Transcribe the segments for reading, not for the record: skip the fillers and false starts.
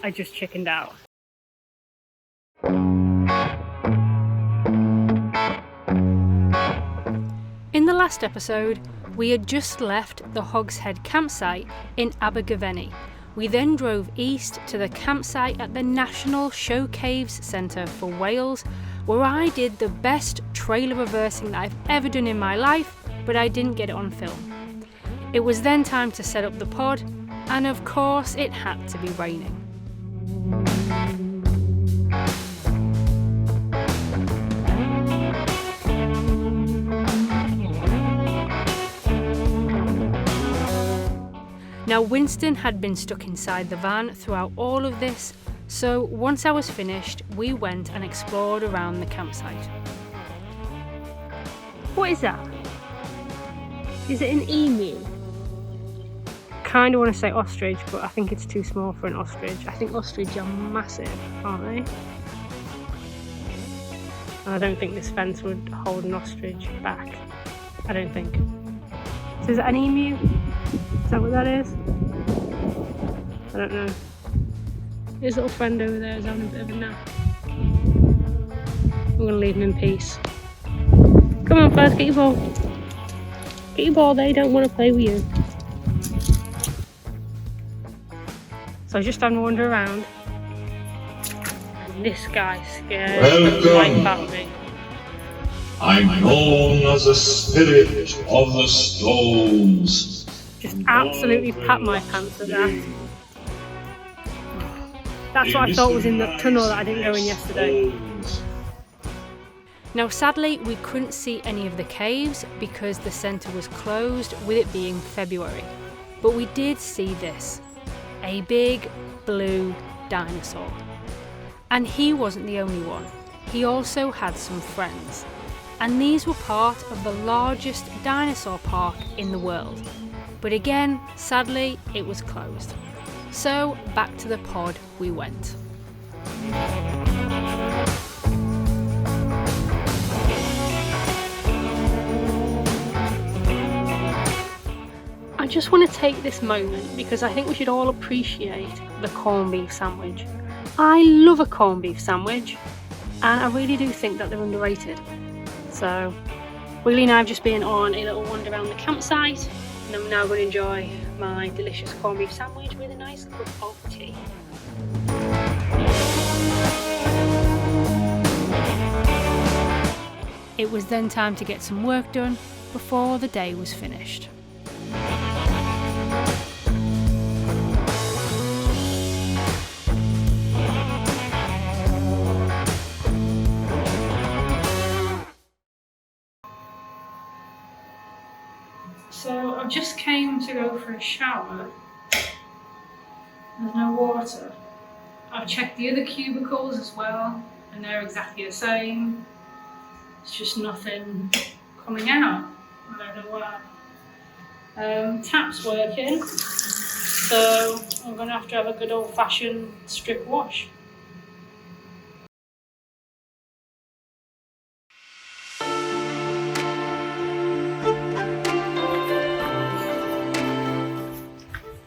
I just chickened out. In the last episode, we had just left the Hog's Head campsite in Abergavenny. We then drove east to the campsite at the National Show Caves Centre for Wales, where I did the best trailer reversing that I've ever done in my life, but I didn't get it on film. It was then time to set up the pod, and of course it had to be raining. Now Winston had been stuck inside the van throughout all of this, so once I was finished, we went and explored around the campsite. What is that? Is it an emu? Kind of want to say ostrich, but I think it's too small for an ostrich. I think ostrich are massive, aren't they? And I don't think this fence would hold an ostrich back. I don't think. So is that an emu? Is that what that is? I don't know. His little friend over there is having a bit of a nap. We're going to leave him in peace. Come on, Fuzz, get your ball. Get your ball, they don't want to play with you. So I was just having a wander around. And this guy scared the life out of me. I'm known as a spirit of the stones. Just absolutely pat my pants at that. That's what I thought was in the tunnel that I didn't go in yesterday. Now sadly we couldn't see any of the caves because the centre was closed with it being February. But we did see this, a big blue dinosaur. And he wasn't the only one, he also had some friends. And these were part of the largest dinosaur park in the world. But again, sadly, it was closed. So back to the pod we went. I just want to take this moment because I think we should all appreciate the corned beef sandwich. I love a corned beef sandwich, and I really do think that they're underrated. So, Willie and I have just been on a little wander around the campsite, and I'm now going to enjoy my delicious corned beef sandwich with a nice cup of tea. It was then time to get some work done before the day was finished. So I've just came to go for a shower. There's no water. I've checked the other cubicles as well, and they're exactly the same. It's just nothing coming out. I don't know why. Tap's working, so I'm going to have a good old-fashioned strip wash.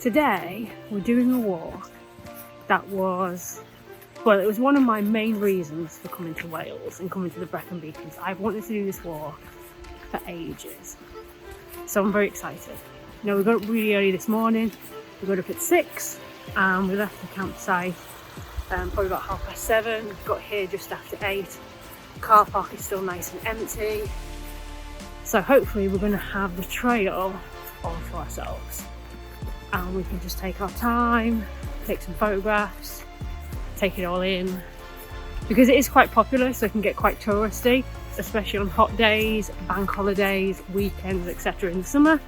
Today we're doing a walk that was, well, it was one of my main reasons for coming to Wales and coming to the Brecon Beacons. I've wanted to do this walk for ages, so I'm very excited. You know, we got up really early this morning. We got up at 6 and we left the campsite probably about 7:30. We got here just after 8. The car park is still nice and empty, so hopefully we're going to have the trail all to ourselves. And we can just take our time, take some photographs, take it all in. Because it is quite popular, so it can get quite touristy, especially on hot days, bank holidays, weekends, etc. in the summer.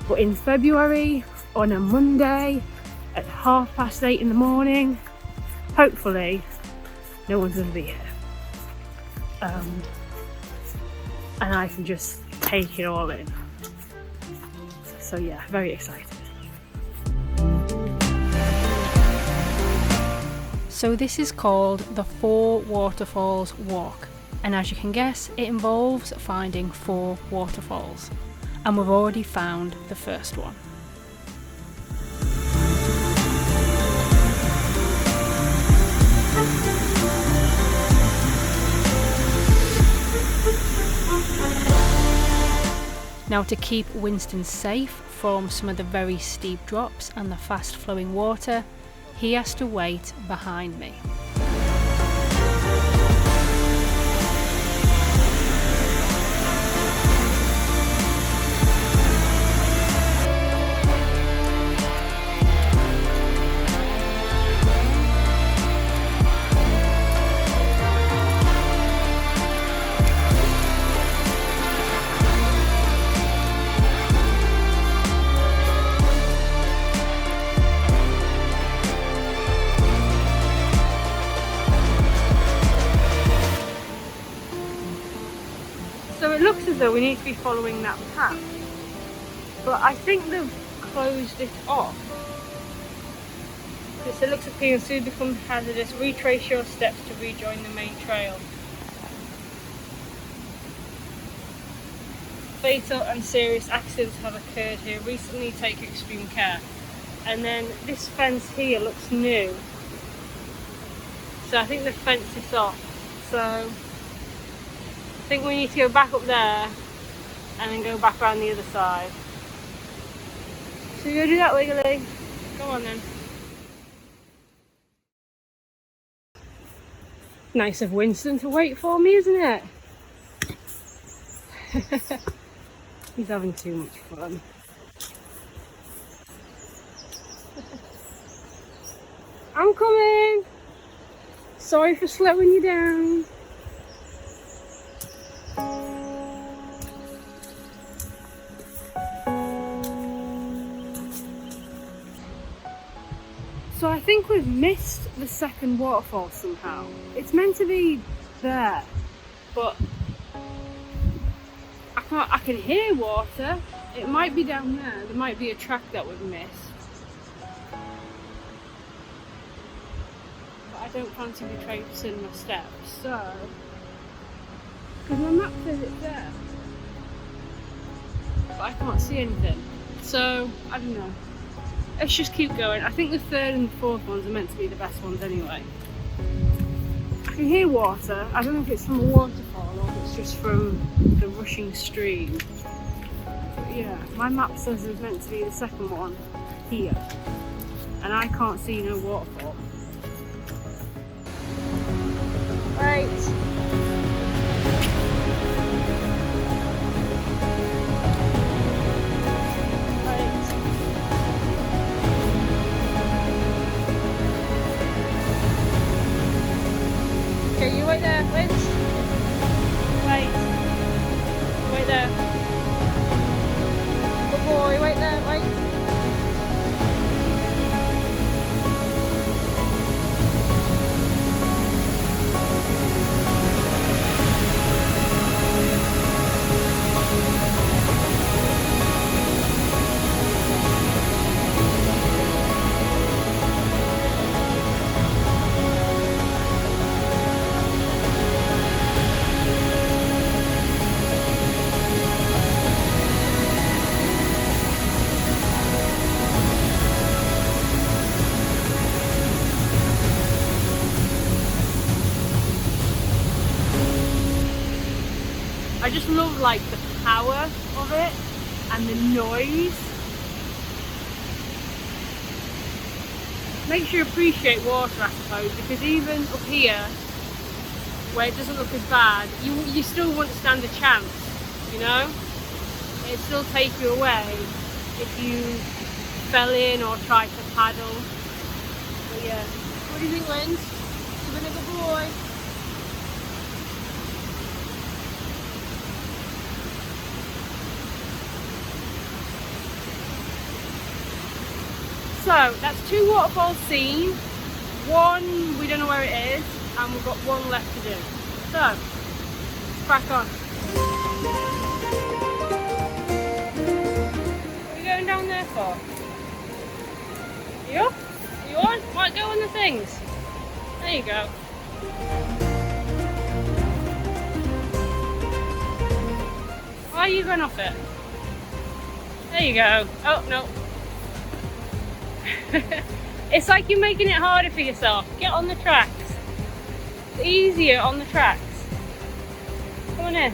But in February, on a Monday, at 8:30 in the morning, hopefully no one's going to be here. And I can just take it all in. So yeah, very excited. So this is called the 4 Waterfalls Walk, and as you can guess, it involves finding 4 waterfalls, and we've already found the first one. Now, to keep Winston safe from some of the very steep drops and the fast flowing water, he has to wait behind me. So it looks as though we need to be following that path, but I think they've closed it off. Because it looks appealing soon becomes hazardous. Retrace your steps to rejoin the main trail. Fatal and serious accidents have occurred here recently, take extreme care. And then this fence here looks new, so I think they've fenced it off. So I think we need to go back up there and then go back around the other side. So you go do that, Wiggly. Come on then. Nice of Winston to wait for me, isn't it? He's having too much fun. I'm coming! Sorry for slowing you down. So I think we've missed the second waterfall somehow. It's meant to be there, but I can hear water. It might be down there. There might be a track that we've missed. But I don't fancy retracing my steps, so... Because my map says it's there. But I can't see anything. So, I don't know. Let's just keep going. I think the third and the fourth ones are meant to be the best ones anyway. I can hear water. I don't know if it's from a waterfall or if it's just from the rushing stream. But yeah, my map says it's meant to be the second one here. And I can't see no waterfall. Right. Okay, you wait there, wait. Wait. Wait there. Good boy, wait there, wait. I just love like the power of it and the noise. Makes you appreciate water, I suppose, because even up here where it doesn't look as bad, you still wouldn't stand a chance, you know? It'd still take you away if you fell in or tried to paddle. But yeah, what do you think, Lens? You've been a good boy. So that's 2 waterfalls seen, 1 we don't know where it is, and we've got 1 left to do. So, let's crack on. What are you going down there for? You up? You on? Might go on the things. There you go. Why are you going off it? There you go. Oh, no. It's like you're making it harder for yourself. Get on the tracks. It's easier on the tracks. Come on in.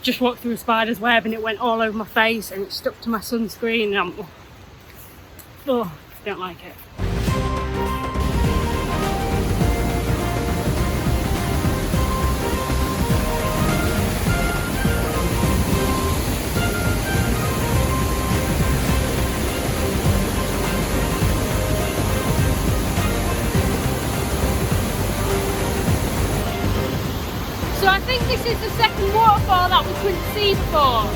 just walked through a spider's web and it went all over my face and it stuck to my sunscreen and don't like it. So I think this is the second waterfall that we couldn't see before.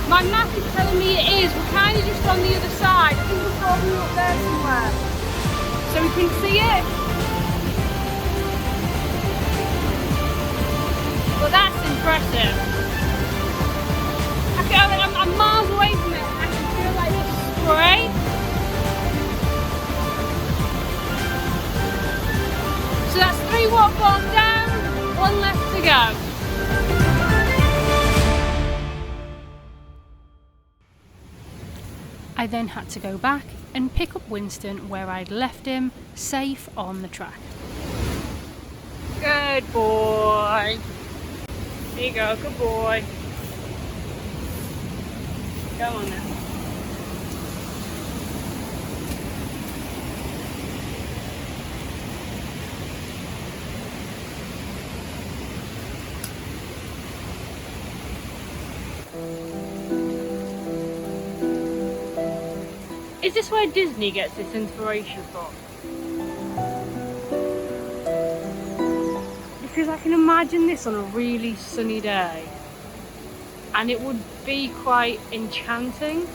My map is telling me it is. We're kind of just on the other side. I think we're probably up there somewhere. So we couldn't see it. Well, that's impressive. I'm miles away from it. I can feel like the spray. So that's 3 waterfalls down, 1 left to go. I then had to go back and pick up Winston where I'd left him, safe on the track. Good boy. There you go, good boy. Go on now. Is this where Disney gets its inspiration from? Because I can imagine this on a really sunny day and it would be quite enchanting.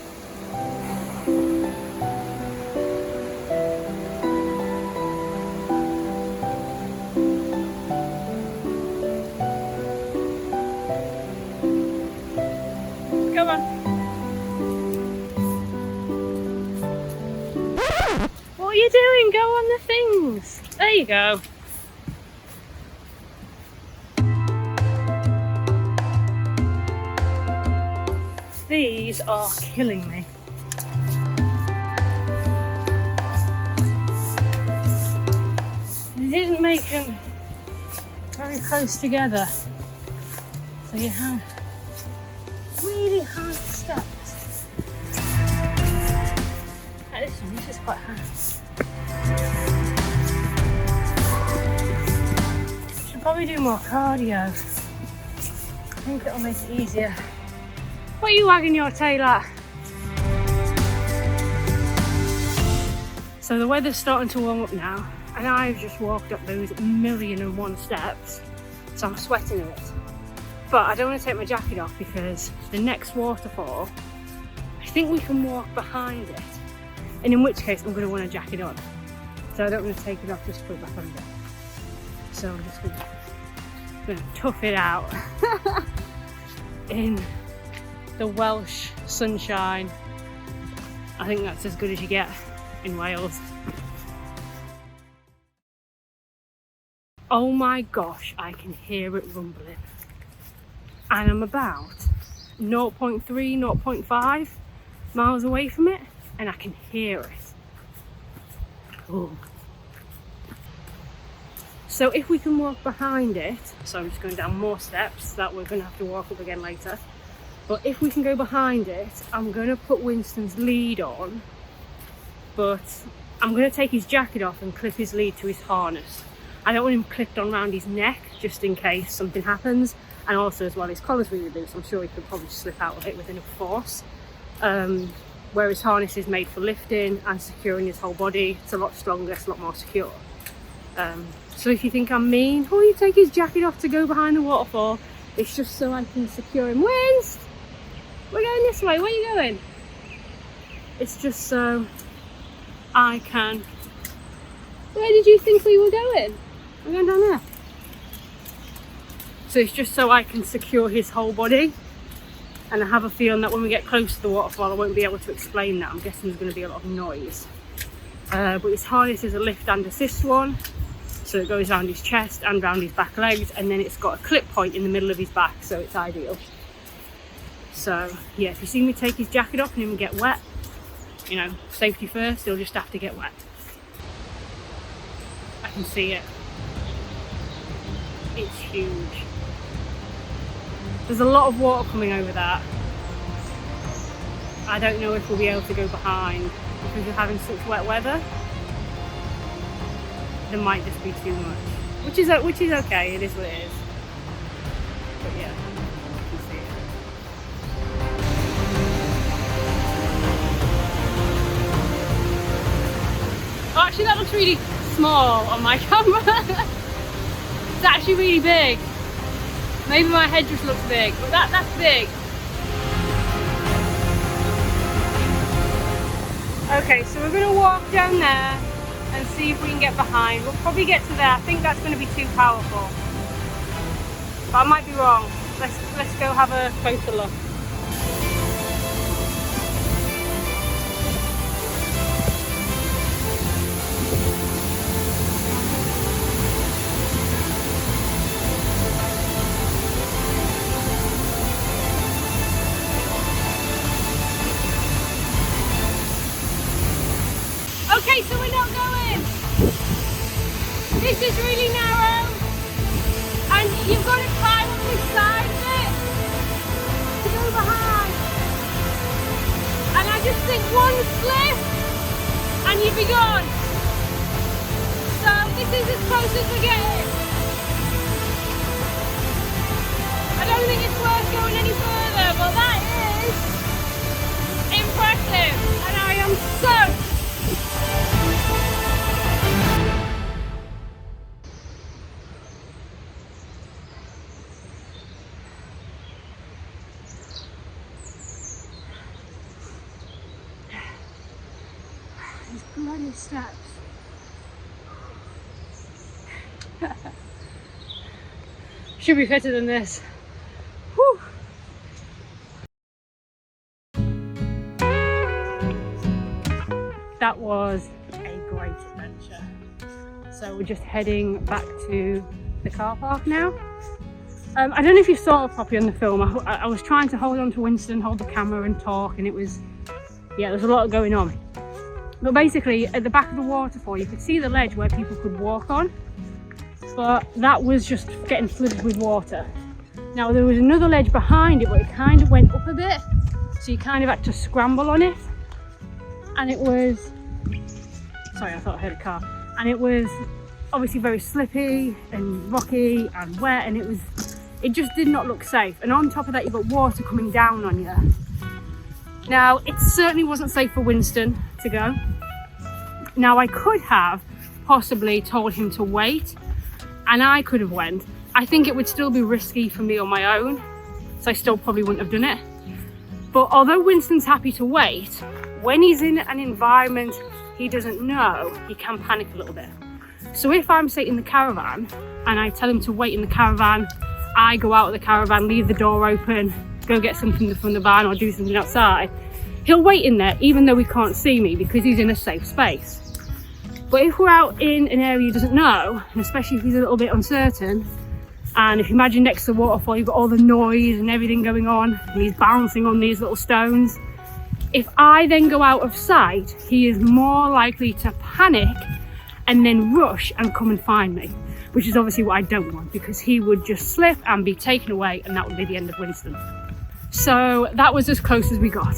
Come on. What are you doing? Go on the things. There you go. These are killing me. They didn't make them very close together. So you have really high steps. Like this one, this is quite high. Should probably do more cardio. I think it'll make it easier. What are you wagging your tail at? So the weather's starting to warm up now and I've just walked up those 1,000,001 steps, so I'm sweating a bit. But I don't want to take my jacket off because the next waterfall, I think we can walk behind it, and in which case I'm going to want a jacket on. So I don't want to take it off, just put it back under. So I'm just going to tough it out in the Welsh sunshine. I think that's as good as you get in Wales. Oh my gosh, I can hear it rumbling. And I'm about 0.3, 0.5 miles away from it, and I can hear it. Ooh. So if we can walk behind it, so I'm just going down more steps that we're going to have to walk up again later. But if we can go behind it, I'm going to put Winston's lead on, but I'm going to take his jacket off and clip his lead to his harness. I don't want him clipped on around his neck, just in case something happens. And also as well, his collar's really loose. I'm sure he could probably slip out of it with enough force. Where his harness is made for lifting and securing his whole body, it's a lot stronger, it's a lot more secure. So if you think I'm mean, oh, you take his jacket off to go behind the waterfall, it's just so I can secure him. Winst! We're going this way, where are you going? It's just so I can... Where did you think we were going? We're going down there. So it's just so I can secure his whole body. And I have a feeling that when we get close to the waterfall, I won't be able to explain that. I'm guessing there's going to be a lot of noise. But his harness is a lift and assist one. So it goes around his chest and around his back legs. And then it's got a clip point in the middle of his back, so it's ideal. So yeah, if you see me take his jacket off and him get wet, you know, safety first, he'll just have to get wet. I can see it. It's huge. There's a lot of water coming over that. I don't know if we'll be able to go behind because we're having such wet weather. There might just be too much, which is okay. It is what it is. But yeah, you can see it. Oh, actually, that looks really small on my camera. It's actually really big. Maybe my head just looks big, but that's big. Okay, so we're going to walk down there and see if we can get behind. We'll probably get to there. I think that's going to be too powerful, but I might be wrong. Let's go have a closer look. Okay, so we're not going. This is really narrow, and you've got to climb on this side of it to go behind. And I just think one slip and you'd be gone. So this is as close as we're getting. I don't think it's worth going any further, but that is impressive, and I am so. Bloody steps. Should be fitter than this. Whew. That was a great adventure. So we're just heading back to the car park now. I don't know if you saw it properly on the film. I was trying to hold on to Winston, hold the camera and talk, and it was, yeah, there's a lot going on. But basically, at the back of the waterfall, you could see the ledge where people could walk on, but that was just getting flooded with water. Now, there was another ledge behind it, but it kind of went up a bit, so you kind of had to scramble on it. And it was, sorry, I thought I heard a car. And it was obviously very slippy and rocky and wet, and it just did not look safe. And on top of that, you've got water coming down on you. Now, it certainly wasn't safe for Winston to go. Now, I could have possibly told him to wait, and I could have went. I think it would still be risky for me on my own, so I still probably wouldn't have done it. But although Winston's happy to wait, when he's in an environment he doesn't know, he can panic a little bit. So if I'm sitting in the caravan and I tell him to wait in the caravan, I go out of the caravan, leave the door open, go get something from the van or do something outside, he'll wait in there even though he can't see me because he's in a safe space. But if we're out in an area he doesn't know, and especially if he's a little bit uncertain, and if you imagine next to the waterfall you've got all the noise and everything going on, and he's bouncing on these little stones, if I then go out of sight, he is more likely to panic and then rush and come and find me, which is obviously what I don't want, because he would just slip and be taken away, and that would be the end of Winston. So that was as close as we got.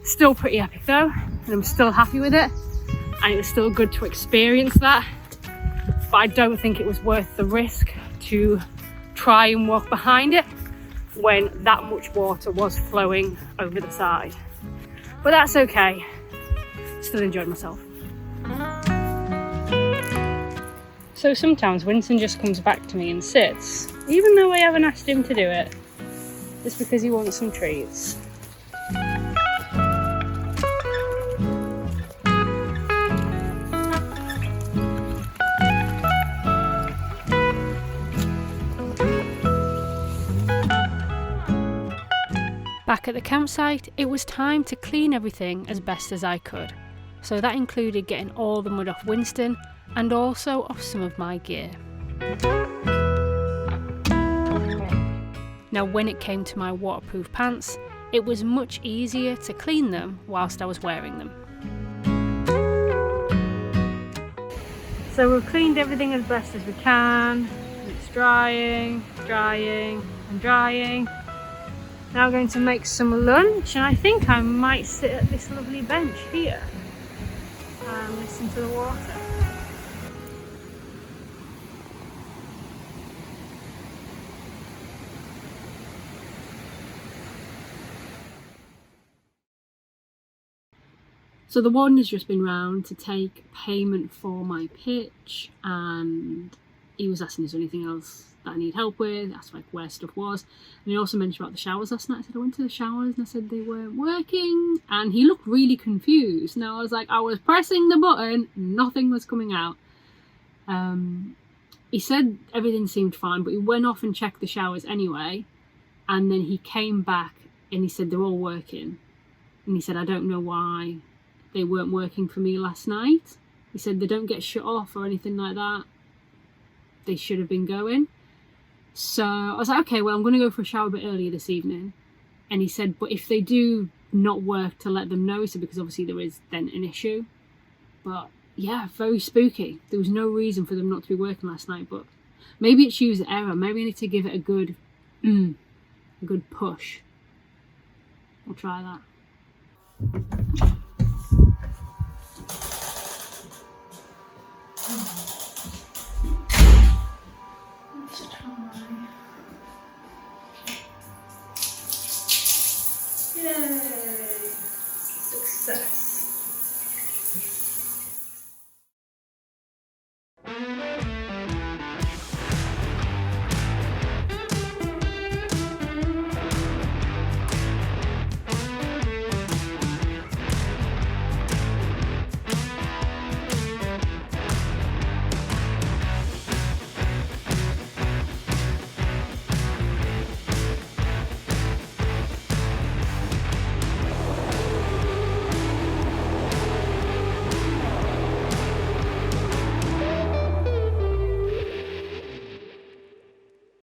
Still pretty epic though, and I'm still happy with it, and it was still good to experience that, but I don't think it was worth the risk to try and walk behind it when that much water was flowing over the side. But that's okay, still enjoyed myself. So sometimes Winston just comes back to me and sits, even though I haven't asked him to do it, just because he wants some treats. Back at the campsite, it was time to clean everything as best as I could. So that included getting all the mud off Winston and also off some of my gear. Now, when it came to my waterproof pants, it was much easier to clean them whilst I was wearing them. So we've cleaned everything as best as we can. It's drying, and drying. Now I'm going to make some lunch, and I think I might sit at this lovely bench here and listen to the water. So the warden has just been round to take payment for my pitch, and he was asking is there anything else that I need help with, asked like where stuff was, and he also mentioned about the showers last night. I said I went to the showers and I said they weren't working, and he looked really confused. Now I was like, I was pressing the button, nothing was coming out. He said everything seemed fine, but he went off and checked the showers anyway, and then he came back and he said they're all working, and he said I don't know why they weren't working for me last night. He said they don't get shut off or anything like that. They should have been going. So I was like, okay, well, I'm going to go for a shower a bit earlier this evening. And he said, but if they do not work, to let them know. So because obviously there is then an issue. But yeah, very spooky. There was no reason for them not to be working last night. But maybe it's user error. Maybe I need to give it a good push. I'll try that.